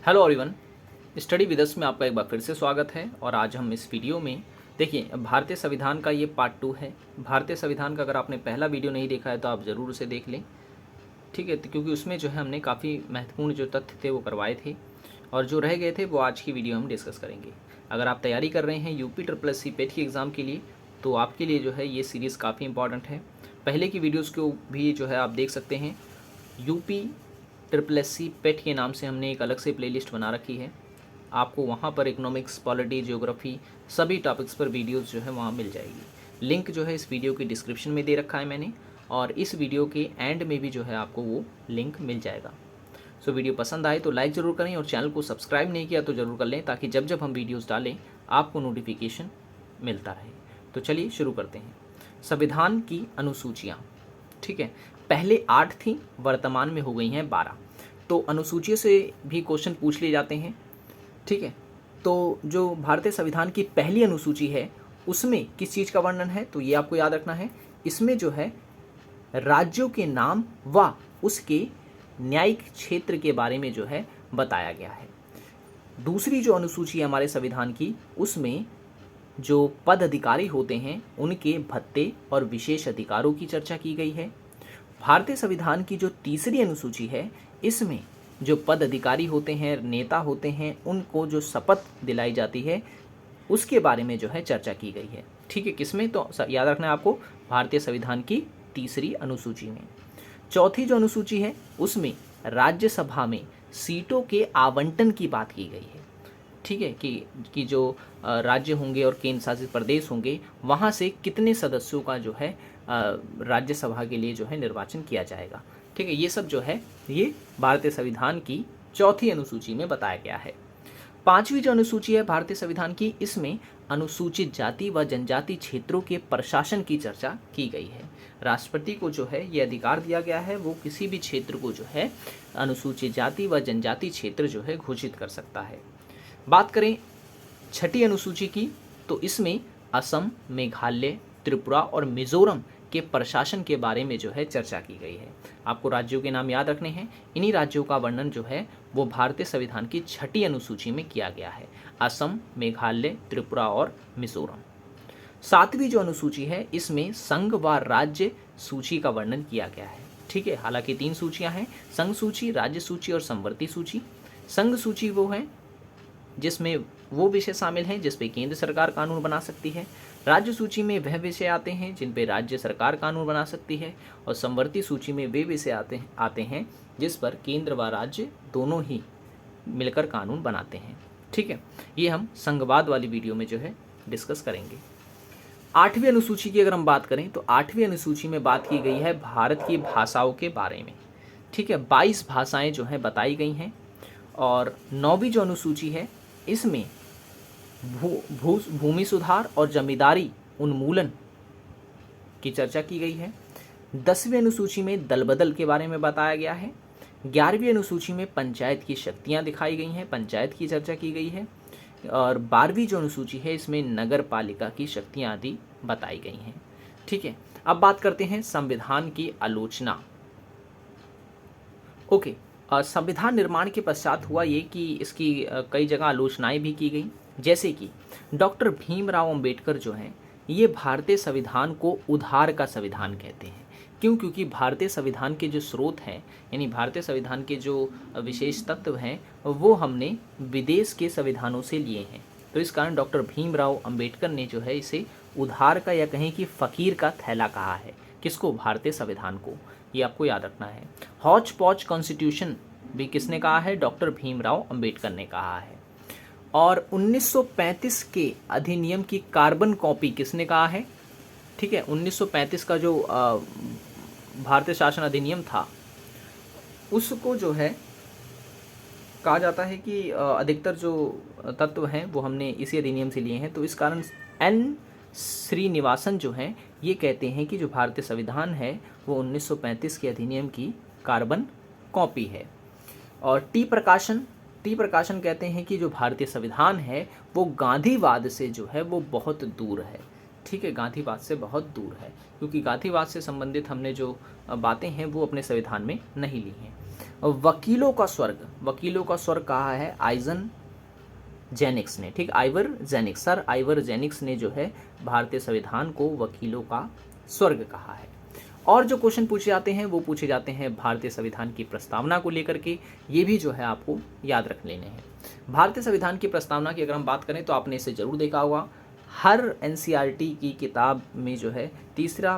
Hello everyone, study with us में आपका एक बार फिर से स्वागत है। और आज हम इस वीडियो में देखिए भारतीय संविधान का ये पार्ट 2 है। भारतीय संविधान का अगर आपने पहला वीडियो नहीं देखा है तो आप ज़रूर उसे देख लें, ठीक है, क्योंकि उसमें जो है हमने काफ़ी महत्वपूर्ण जो तथ्य थे वो करवाए थे और जो रह गए थे वो आज की वीडियो हम डिस्कस करेंगे। अगर आप तैयारी कर रहे हैं यूपी SSC पेट की एग्ज़ाम के लिए तो आपके लिए जो है ये सीरीज़ काफ़ी इंपॉर्टेंट है। पहले की वीडियोज़ को भी जो है आप देख सकते हैं। यूपी SSC पेट के नाम से हमने एक अलग से प्लेलिस्ट बना रखी है। आपको वहाँ पर इकोनॉमिक्स, पॉलिटी, ज्योग्राफी सभी टॉपिक्स पर वीडियोस जो है वहाँ मिल जाएगी। लिंक जो है इस वीडियो की डिस्क्रिप्शन में दे रखा है मैंने, और इस वीडियो के एंड में भी जो है आपको वो लिंक मिल जाएगा। सो वीडियो पसंद आए तो लाइक ज़रूर करें और चैनल को सब्सक्राइब नहीं किया तो ज़रूर कर लें, ताकि जब जब हम वीडियोज़ डालें आपको नोटिफिकेशन मिलता रहे। तो चलिए शुरू करते हैं। संविधान की अनुसूचियाँ, ठीक है, पहले 8 थी, वर्तमान में हो गई हैं 12। तो अनुसूची से भी क्वेश्चन पूछ लिए जाते हैं, ठीक है। तो जो भारतीय संविधान की पहली अनुसूची है उसमें किस चीज़ का वर्णन है, तो ये आपको याद रखना है। इसमें जो है राज्यों के नाम व उसके न्यायिक क्षेत्र के बारे में जो है बताया गया है। दूसरी जो अनुसूची है हमारे संविधान की, उसमें जो पद अधिकारी होते हैं उनके भत्ते और विशेष अधिकारों की चर्चा की गई है। भारतीय संविधान की जो तीसरी अनुसूची है, इसमें जो पद अधिकारी होते हैं, नेता होते हैं, उनको जो शपथ दिलाई जाती है उसके बारे में जो है चर्चा की गई है, ठीक है। किसमें, तो याद रखना है आपको, भारतीय संविधान की तीसरी अनुसूची में। चौथी जो अनुसूची है उसमें राज्यसभा में सीटों के आवंटन की बात की गई है, ठीक है, कि जो राज्य होंगे और केंद्र शासित प्रदेश होंगे वहाँ से कितने सदस्यों का जो है राज्यसभा के लिए जो है निर्वाचन किया जाएगा, ठीक है। ये सब जो है ये भारतीय संविधान की चौथी अनुसूची में बताया गया है। पांचवी जो अनुसूची है भारतीय संविधान की, इसमें अनुसूचित जाति व जनजाति क्षेत्रों के प्रशासन की चर्चा की गई है। राष्ट्रपति को जो है ये अधिकार दिया गया है, वो किसी भी क्षेत्र को जो है अनुसूचित जाति व जनजाति क्षेत्र जो है घोषित कर सकता है। बात करें छठी अनुसूची की, तो इसमें असम, मेघालय, त्रिपुरा और मिजोरम के प्रशासन के बारे में जो है चर्चा की गई है। आपको राज्यों के नाम याद रखने हैं। इन्हीं राज्यों का वर्णन जो है वो भारतीय संविधान की छठी अनुसूची में किया गया है, असम, मेघालय, त्रिपुरा और मिजोरम। सातवीं जो अनुसूची है इसमें संघ व राज्य सूची का वर्णन किया गया है, ठीक है। हालांकि 3 सूचियां हैं, संघ सूची, राज्य सूची और संवर्ती सूची। संघ सूची वो है जिसमें वो विषय शामिल हैं जिस पे केंद्र सरकार कानून बना सकती है। राज्य सूची में वह विषय आते हैं जिन पे राज्य सरकार कानून बना सकती है, और संवर्ती सूची में वे विषय आते हैं जिस पर केंद्र व राज्य दोनों ही मिलकर कानून बनाते हैं, ठीक है। ये हम संघवाद वाली वीडियो में जो है डिस्कस करेंगे। 8वीं अनुसूची की अगर हम बात करें तो 8वीं अनुसूची में बात की गई है भारत की भाषाओं के बारे में, ठीक है। 22 भाषाएं जो हैं बताई गई हैं। और 9वीं जो अनुसूची है इसमें भूमि सुधार और जमींदारी उन्मूलन की चर्चा की गई है। 10वीं अनुसूची में दल बदल के बारे में बताया गया है। 11वीं अनुसूची में पंचायत की शक्तियां दिखाई गई हैं, पंचायत की चर्चा की गई है। और 12वीं जो अनुसूची है इसमें नगर पालिका की शक्तियां आदि बताई गई हैं, ठीक है। अब बात करते हैं संविधान की आलोचना। ओके, संविधान निर्माण के पश्चात हुआ ये कि इसकी कई जगह आलोचनाएं भी की गई, जैसे कि डॉक्टर भीमराव अंबेडकर जो हैं ये भारतीय संविधान को उधार का संविधान कहते हैं। क्यों? क्योंकि भारतीय संविधान के जो स्रोत हैं, यानी भारतीय संविधान के जो विशेष तत्व हैं वो हमने विदेश के संविधानों से लिए हैं। तो इस कारण डॉक्टर भीमराव अंबेडकर ने जो है इसे उधार का या कहें कि फ़कीर का थैला कहा है। किसको? भारतीय संविधान को। ये आपको याद रखना है। हौच पौच कॉन्स्टिट्यूशन भी किसने कहा है? डॉक्टर भीमराव अंबेडकर ने कहा है। और 1935 के अधिनियम की कार्बन कॉपी किसने कहा है? ठीक है, 1935 का जो भारतीय शासन अधिनियम था उसको जो है कहा जाता है कि अधिकतर जो तत्व हैं वो हमने इसी अधिनियम से लिए हैं। तो इस कारण एन श्रीनिवासन जो हैं ये कहते हैं कि जो भारतीय संविधान है वो 1935 के अधिनियम की कार्बन कॉपी है। और टी प्रकाशन कहते हैं कि जो भारतीय संविधान है वो गांधीवाद से जो है वो बहुत दूर है, ठीक है, गांधीवाद से बहुत दूर है, क्योंकि गांधीवाद से संबंधित हमने जो बातें हैं वो अपने संविधान में नहीं ली हैं। वकीलों का स्वर्ग कहा है आइजन जेनिक्स ने, ठीक, आइवर जेनिक्स, सर आइवर जेनिक्स ने जो है भारतीय संविधान को वकीलों का स्वर्ग कहा है। और जो क्वेश्चन पूछे जाते हैं वो पूछे जाते हैं भारतीय संविधान की प्रस्तावना को लेकर के, ये भी जो है आपको याद रख लेने हैं। भारतीय संविधान की प्रस्तावना की अगर हम बात करें तो आपने इसे जरूर देखा होगा, हर एनसीईआरटी की किताब में जो है तीसरा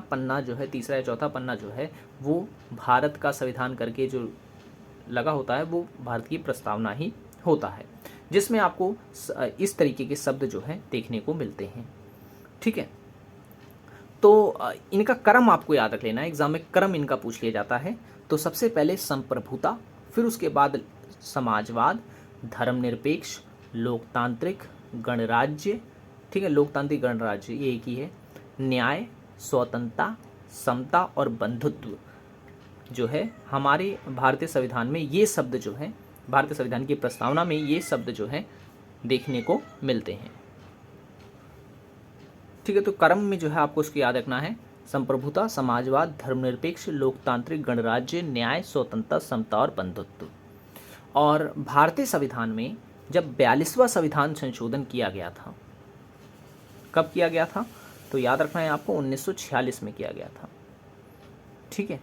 या चौथा पन्ना जो है वो भारत का संविधान करके जो लगा होता है वो भारत की प्रस्तावना ही होता है, जिसमें आपको इस तरीके के शब्द जो है देखने को मिलते हैं, ठीक है। तो इनका क्रम आपको याद रख लेना है, एग्जाम में क्रम इनका पूछ लिया जाता है। तो सबसे पहले संप्रभुता, फिर उसके बाद समाजवाद, धर्मनिरपेक्ष, लोकतांत्रिक, गणराज्य, ठीक है, लोकतांत्रिक गणराज्य ये एक ही है, न्याय, स्वतंत्रता, समता और बंधुत्व जो है हमारे भारतीय संविधान में ये शब्द जो है, भारतीय संविधान की प्रस्तावना में ये शब्द जो है देखने को मिलते हैं, ठीक है। तो क्रम में जो है आपको उसको याद रखना है, संप्रभुता, समाजवाद, धर्मनिरपेक्ष, लोकतांत्रिक, गणराज्य, न्याय, स्वतंत्रता, समता और बंधुत्व। और भारतीय संविधान में जब 42वां संविधान संशोधन किया गया था, कब किया गया था तो याद रखना है आपको 1946 में किया गया था, ठीक है।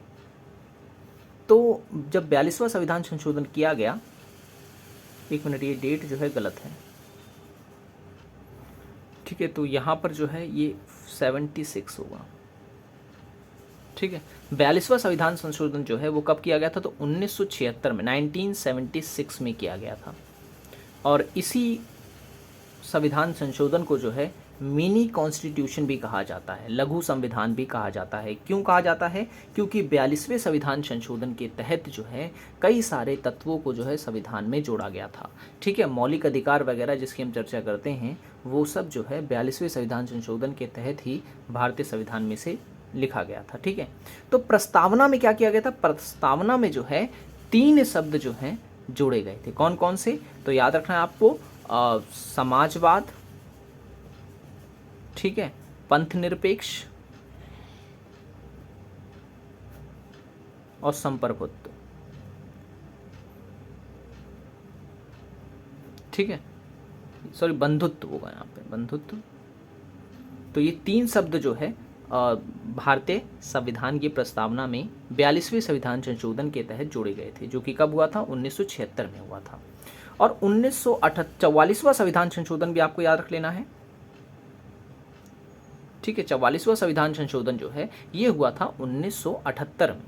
तो जब 42वां संविधान संशोधन किया गया, एक मिनट ये डेट जो है गलत है, ठीक है, तो यहाँ पर जो है ये 76 होगा, ठीक है। 42वां संविधान संशोधन जो है वो कब किया गया था तो 1976 में, 1976 में किया गया था। और इसी संविधान संशोधन को जो है मिनी कॉन्स्टिट्यूशन भी कहा जाता है, लघु संविधान भी कहा जाता है। क्यों कहा जाता है? क्योंकि 42वें संविधान संशोधन के तहत जो है कई सारे तत्वों को जो है संविधान में जोड़ा गया था, ठीक है। मौलिक अधिकार वगैरह जिसकी हम चर्चा करते हैं वो सब जो है 42वें संविधान संशोधन के तहत ही भारतीय संविधान में से लिखा गया था, ठीक है। तो प्रस्तावना में क्या किया गया था? प्रस्तावना में जो है 3 शब्द जो हैं जोड़े गए थे। कौन कौन से? तो याद रखना है आपको, समाजवाद, ठीक है, पंथ निरपेक्ष और संप्रभुत्व, ठीक है, सॉरी बंधुत्व होगा यहाँ पे, बंधुत्व। तो ये 3 शब्द जो है भारतीय संविधान की प्रस्तावना में 42वें संविधान संशोधन के तहत जोड़े गए थे, जो कि कब हुआ था? 1976 में हुआ था। और 44वां संविधान संशोधन भी आपको याद रख लेना है, ठीक है। 44वां संविधान संशोधन जो है ये हुआ था 1978 में।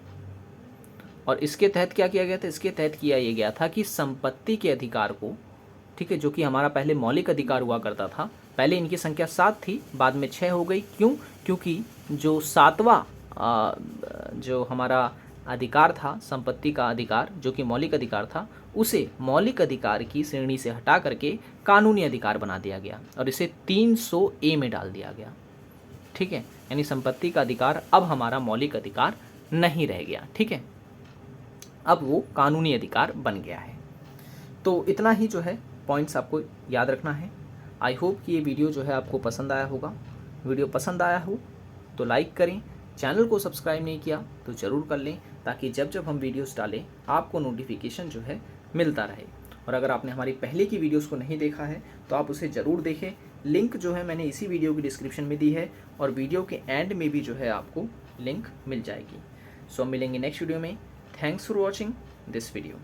और इसके तहत क्या किया गया था? इसके तहत किया ये गया था कि संपत्ति के अधिकार को, ठीक है, जो कि हमारा पहले मौलिक अधिकार हुआ करता था, पहले इनकी संख्या 7 थी, बाद में 6 हो गई। क्यों? क्योंकि जो 7वां जो हमारा अधिकार था, संपत्ति का अधिकार जो कि मौलिक अधिकार था, उसे मौलिक अधिकार की श्रेणी से हटा करके कानूनी अधिकार बना दिया गया और इसे 300A में डाल दिया गया, ठीक है। यानी संपत्ति का अधिकार अब हमारा मौलिक अधिकार नहीं रह गया, ठीक है, अब वो कानूनी अधिकार बन गया है। तो इतना ही जो है पॉइंट्स आपको याद रखना है। आई होप कि ये वीडियो जो है आपको पसंद आया होगा। वीडियो पसंद आया हो तो लाइक करें, चैनल को सब्सक्राइब नहीं किया तो ज़रूर कर लें, ताकि जब जब हम वीडियोस डालें आपको नोटिफिकेशन जो है मिलता रहे। और अगर आपने हमारी पहले की वीडियोस को नहीं देखा है तो आप उसे ज़रूर देखें, लिंक जो है मैंने इसी वीडियो की डिस्क्रिप्शन में दी है और वीडियो के एंड में भी जो है आपको लिंक मिल जाएगी। सो मिलेंगे नेक्स्ट वीडियो में। Thanks for watching this video.